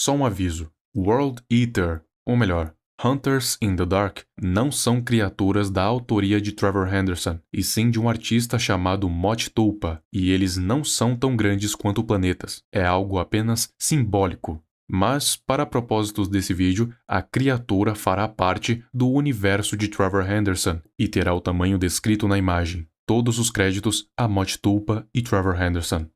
Só um aviso: World Eater, ou melhor, Hunters in the Dark, não são criaturas da autoria de Trevor Henderson, e sim de um artista chamado Mott Tulpa, e eles não são tão grandes quanto planetas, é algo apenas simbólico. Mas, para propósitos desse vídeo, a criatura fará parte do universo de Trevor Henderson e terá o tamanho descrito na imagem. Todos os créditos a Mott Tulpa e Trevor Henderson.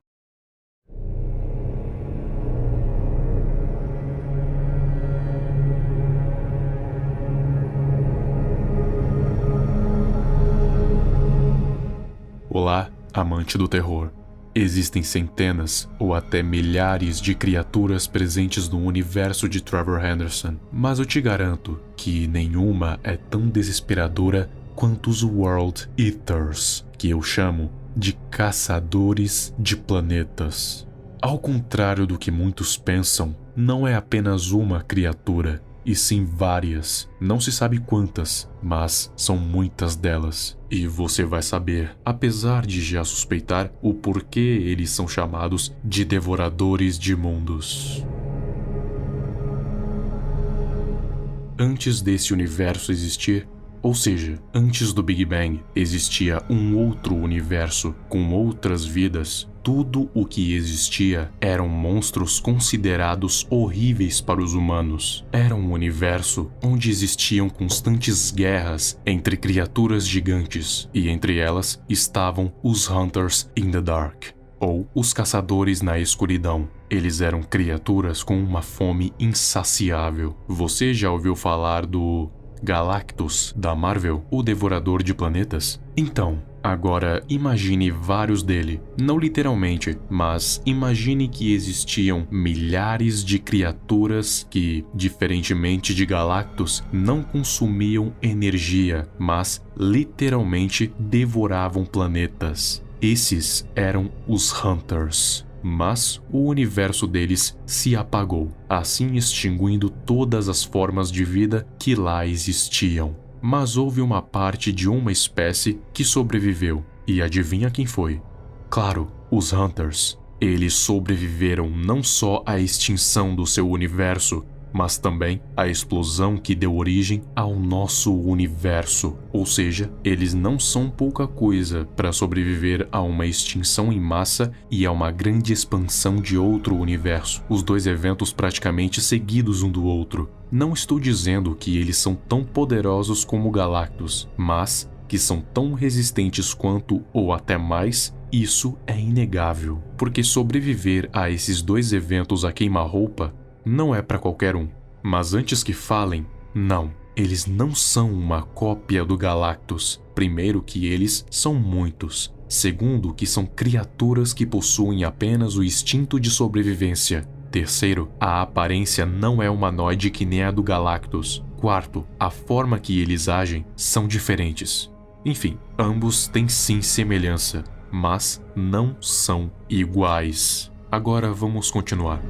Olá, amante do terror. Existem centenas ou até milhares de criaturas presentes no universo de Trevor Henderson, mas eu te garanto que nenhuma é tão desesperadora quanto os World Eaters, que eu chamo de caçadores de planetas. Ao contrário do que muitos pensam, não é apenas uma criatura, e sim várias. Não se sabe quantas, mas são muitas delas. E você vai saber, apesar de já suspeitar, o porquê eles são chamados de devoradores de mundos. Antes desse universo existir, ou seja, antes do Big Bang, existia um outro universo com outras vidas. Tudo o que existia eram monstros considerados horríveis para os humanos. Era um universo onde existiam constantes guerras entre criaturas gigantes, e entre elas estavam os Hunters in the Dark, ou os caçadores na escuridão. Eles eram criaturas com uma fome insaciável. Você já ouviu falar do Galactus da Marvel, o devorador de planetas? Então, agora imagine vários dele, não literalmente, mas imagine que existiam milhares de criaturas que, diferentemente de Galactus, não consumiam energia, mas literalmente devoravam planetas. Esses eram os Hunters. Mas o universo deles se apagou, assim extinguindo todas as formas de vida que lá existiam. Mas houve uma parte de uma espécie que sobreviveu, e adivinha quem foi? Claro, os Hunters. Eles sobreviveram não só à extinção do seu universo, mas também à explosão que deu origem ao nosso universo. Ou seja, eles não são pouca coisa para sobreviver a uma extinção em massa e a uma grande expansão de outro universo. Os dois eventos praticamente seguidos um do outro. Não estou dizendo que eles são tão poderosos como Galactus, mas que são tão resistentes quanto, ou até mais. Isso é inegável, porque sobreviver a esses dois eventos a queima-roupa não é para qualquer um. Mas antes que falem, não, eles não são uma cópia do Galactus. Primeiro que eles são muitos. Segundo que são criaturas que possuem apenas o instinto de sobrevivência. Terceiro, a aparência não é humanoide que nem a do Galactus. Quarto, a forma que eles agem são diferentes. Enfim, ambos têm sim semelhança, mas não são iguais. Agora vamos continuar.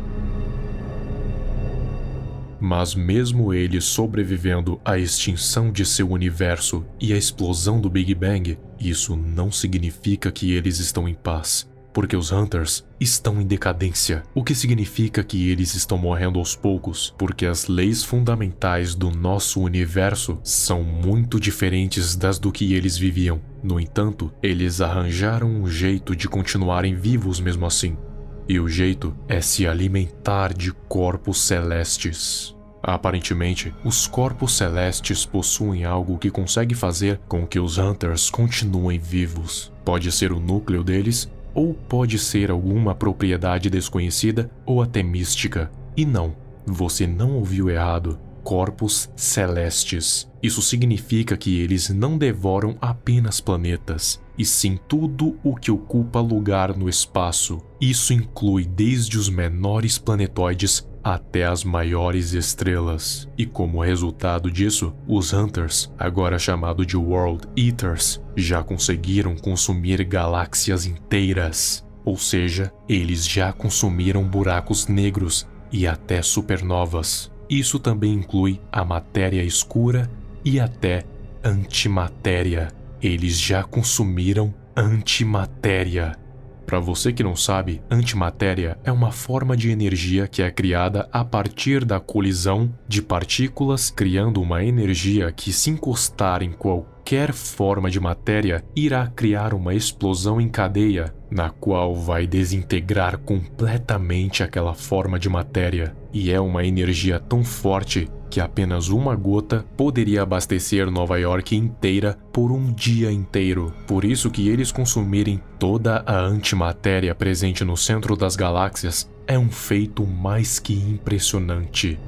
Mas mesmo eles sobrevivendo à extinção de seu universo e à explosão do Big Bang, isso não significa que eles estão em paz, porque os Hunters estão em decadência, o que significa que eles estão morrendo aos poucos, porque as leis fundamentais do nosso universo são muito diferentes das do que eles viviam. No entanto, eles arranjaram um jeito de continuarem vivos mesmo assim. E o jeito é se alimentar de corpos celestes. Aparentemente, os corpos celestes possuem algo que consegue fazer com que os Hunters continuem vivos. Pode ser o núcleo deles, ou pode ser alguma propriedade desconhecida ou até mística. E não, você não ouviu errado. Corpos celestes. Isso significa que eles não devoram apenas planetas, e sim tudo o que ocupa lugar no espaço. Isso inclui desde os menores planetoides até as maiores estrelas. E como resultado disso, os Hunters, agora chamados de World Eaters, já conseguiram consumir galáxias inteiras. Ou seja, eles já consumiram buracos negros e até supernovas. Isso também inclui a matéria escura e até antimatéria. Eles já consumiram antimatéria. Para você que não sabe, antimatéria é uma forma de energia que é criada a partir da colisão de partículas, criando uma energia que, se encostar em qualquer forma de matéria, irá criar uma explosão em cadeia, na qual vai desintegrar completamente aquela forma de matéria. E é uma energia tão forte que apenas uma gota poderia abastecer Nova York inteira por um dia inteiro. Por isso que eles consumirem toda a antimatéria presente no centro das galáxias é um feito mais que impressionante.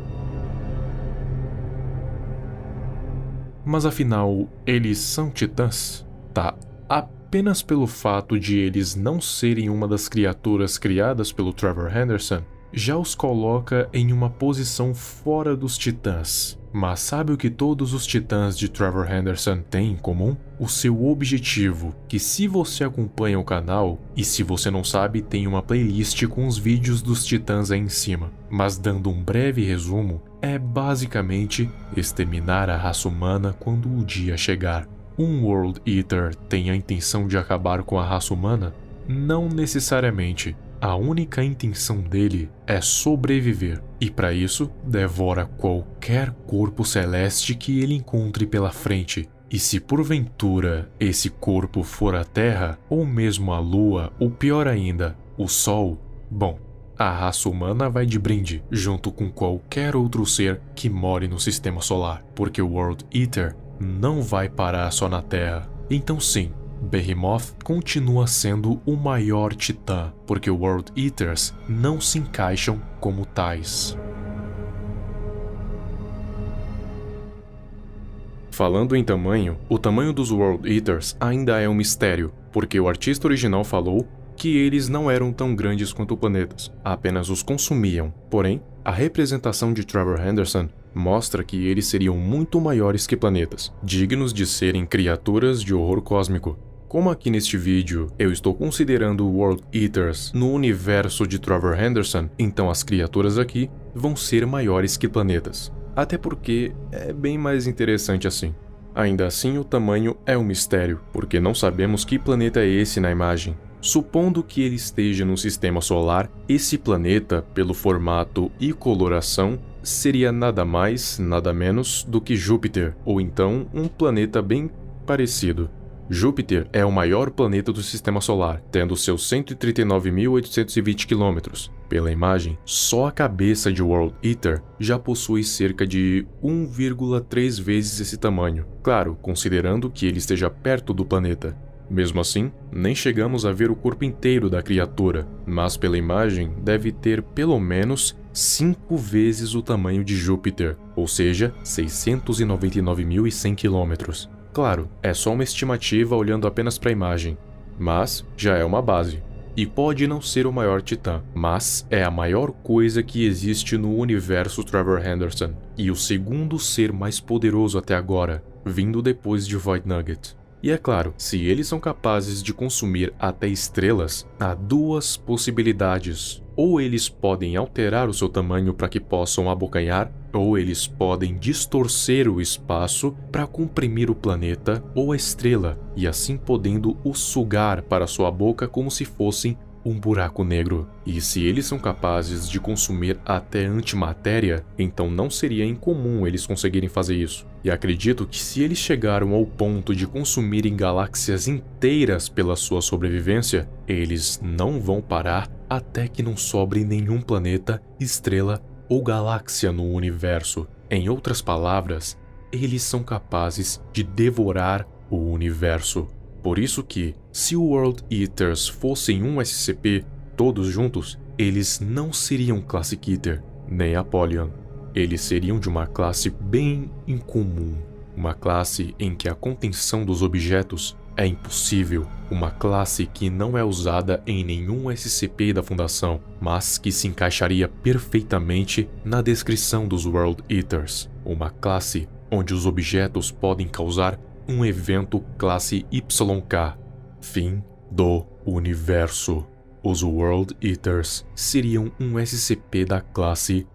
Mas afinal, eles são titãs? Tá, apenas pelo fato de eles não serem uma das criaturas criadas pelo Trevor Henderson, já os coloca em uma posição fora dos titãs. Mas sabe o que todos os titãs de Trevor Henderson têm em comum? O seu objetivo, que se você acompanha o canal, e se você não sabe, tem uma playlist com os vídeos dos titãs aí em cima. Mas dando um breve resumo, é basicamente exterminar a raça humana quando o dia chegar. Um World Eater tem a intenção de acabar com a raça humana? Não necessariamente. A única intenção dele é sobreviver, e para isso devora qualquer corpo celeste que ele encontre pela frente. E se porventura esse corpo for a Terra, ou mesmo a Lua, ou pior ainda, o Sol, bom, a raça humana vai de brinde, junto com qualquer outro ser que more no sistema solar, porque o World Eater não vai parar só na Terra. Então sim, Behemoth continua sendo o maior titã, porque World Eaters não se encaixam como tais. Falando em tamanho, o tamanho dos World Eaters ainda é um mistério, porque o artista original falou que eles não eram tão grandes quanto planetas, apenas os consumiam. Porém, a representação de Trevor Henderson mostra que eles seriam muito maiores que planetas, dignos de serem criaturas de horror cósmico. Como aqui neste vídeo eu estou considerando World Eaters no universo de Trevor Henderson, então as criaturas aqui vão ser maiores que planetas. Até porque é bem mais interessante assim. Ainda assim, o tamanho é um mistério, porque não sabemos que planeta é esse na imagem. Supondo que ele esteja no sistema solar, esse planeta, pelo formato e coloração, seria nada mais, nada menos do que Júpiter, ou então um planeta bem parecido. Júpiter é o maior planeta do sistema solar, tendo seus 139.820 km. Pela imagem, só a cabeça de World Eater já possui cerca de 1,3 vezes esse tamanho, claro, considerando que ele esteja perto do planeta. Mesmo assim, nem chegamos a ver o corpo inteiro da criatura, mas pela imagem deve ter pelo menos 5 vezes o tamanho de Júpiter, ou seja, 699.100 km. Claro, é só uma estimativa olhando apenas para a imagem, mas já é uma base. E pode não ser o maior titã, mas é a maior coisa que existe no universo Trevor Henderson, e o segundo ser mais poderoso até agora, vindo depois de Void Nugget. E é claro, se eles são capazes de consumir até estrelas, há duas possibilidades. Ou eles podem alterar o seu tamanho para que possam abocanhar, ou eles podem distorcer o espaço para comprimir o planeta ou a estrela, e assim podendo o sugar para sua boca como se fossem um buraco negro. E se eles são capazes de consumir até antimatéria, então não seria incomum eles conseguirem fazer isso. E acredito que se eles chegaram ao ponto de consumirem galáxias inteiras pela sua sobrevivência, eles não vão parar até que não sobre nenhum planeta, estrela ou galáxia no universo. Em outras palavras, eles são capazes de devorar o universo. Por isso que, se o World Eaters fossem um SCP, todos juntos, eles não seriam Classic Eater, nem Apollyon. Eles seriam de uma classe bem incomum, uma classe em que a contenção dos objetos é impossível, uma classe que não é usada em nenhum SCP da Fundação, mas que se encaixaria perfeitamente na descrição dos World Eaters, uma classe onde os objetos podem causar um evento classe YK. Fim do universo. Os World Eaters seriam um SCP da classe